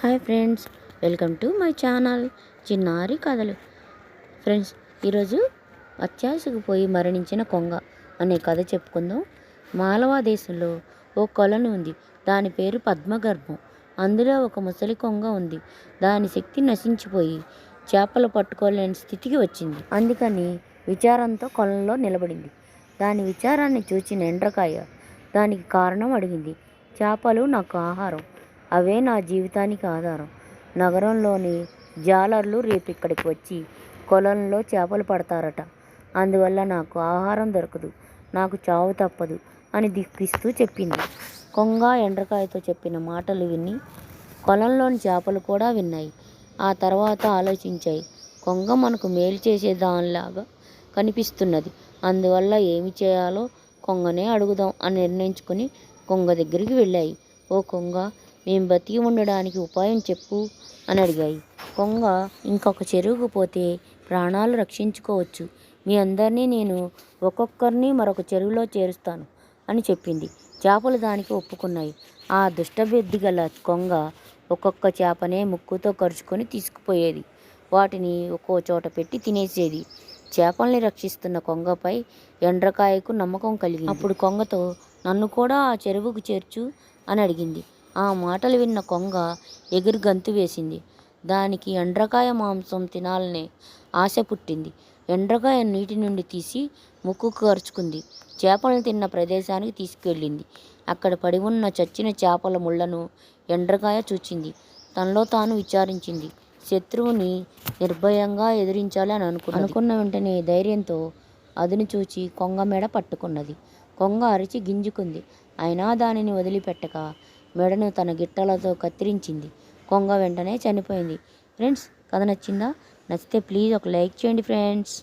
Hi friends, welcome to my channel చిన్నారి కథలు. Friends, ఈరోజు అత్యాశకు పోయి మరణించిన కొంగ అనే కథ చెప్పుకుందాం. మాలవా దేశంలో ఓ కొలను ఉంది. దాని పేరు పద్మగర్భం. అందులో ఒక ముసలి కొంగ ఉంది. దాని శక్తి నశించిపోయి చేపలు పట్టుకోలేని స్థితికి వచ్చింది. అందుకని విచారంతో కొలంలో నిలబడింది. దాని విచారాన్ని చూచిన ఎండ్రకాయ దానికి కారణం అడిగింది. చేపలు నాకు ఆహారం, అవే నా జీవితానికి ఆధారం. నగరంలోని జాలర్లు రేపు ఇక్కడికి వచ్చి కొలంలో చేపలు పడతారట. అందువల్ల నాకు ఆహారం దొరకదు, నాకు చావు తప్పదు అని దిక్కిస్తూ చెప్పింది. కొంగ ఎండ్రకాయతో చెప్పిన మాటలు విని కొలంలోని చేపలు కూడా విన్నాయి. ఆ తర్వాత ఆలోచించాయి. కొంగ మనకు మేలు చేసేదానిలాగా కనిపిస్తున్నది. అందువల్ల ఏమి చేయాలో కొంగనే అడుగుదాం అని నిర్ణయించుకుని కొంగ దగ్గరికి వెళ్ళాయి. ఓ కొంగ, మేము బతికి ఉండడానికి ఉపాయం చెప్పు అని అడిగాయి. కొంగ, ఇంకొక చెరువుకు పోతే ప్రాణాలు రక్షించుకోవచ్చు. మీ అందరినీ నేను ఒక్కొక్కరిని మరొక చెరువులో చేరుస్తాను అని చెప్పింది. చేపలు దానికి ఒప్పుకున్నాయి. ఆ దుష్టబుద్ధి గల కొంగ ఒక్కొక్క చేపనే ముక్కుతో కరుచుకొని తీసుకుపోయేది. వాటిని ఒక్కో చోట పెట్టి తినేసేది. చేపల్ని రక్షిస్తున్న కొంగపై ఎండ్రకాయకు నమ్మకం కలిగింది. అప్పుడు కొంగతో, నన్ను కూడా ఆ చెరువుకు చేర్చు అని అడిగింది. ఆ మాటలు విన్న కొంగ ఎగిరి గంతు వేసింది. దానికి ఎండ్రకాయ మాంసం తినాలనే ఆశ పుట్టింది. ఎండ్రకాయ నీటి నుండి తీసి ముక్కుకు కరుచుకుంది. చేపలను తిన్న ప్రదేశానికి తీసుకువెళ్ళింది. అక్కడ పడి ఉన్న చచ్చిన చేపల ముళ్లను ఎండ్రకాయ చూచింది. తనలో తాను విచారించింది. శత్రువుని నిర్భయంగా ఎదిరించాలి అని అనుకున్న వెంటనే ధైర్యంతో అదును చూచి కొంగ మెడ పట్టుకున్నది. కొంగ అరిచి గింజుకుంది. అయినా దానిని వదిలిపెట్టక మెడను తన గిట్టలతో కత్తిరించింది. కొంగ వెంటనే చనిపోయింది. ఫ్రెండ్స్, కథ నచ్చిందా? నచ్చితే ప్లీజ్ ఒక లైక్ చేయండి ఫ్రెండ్స్.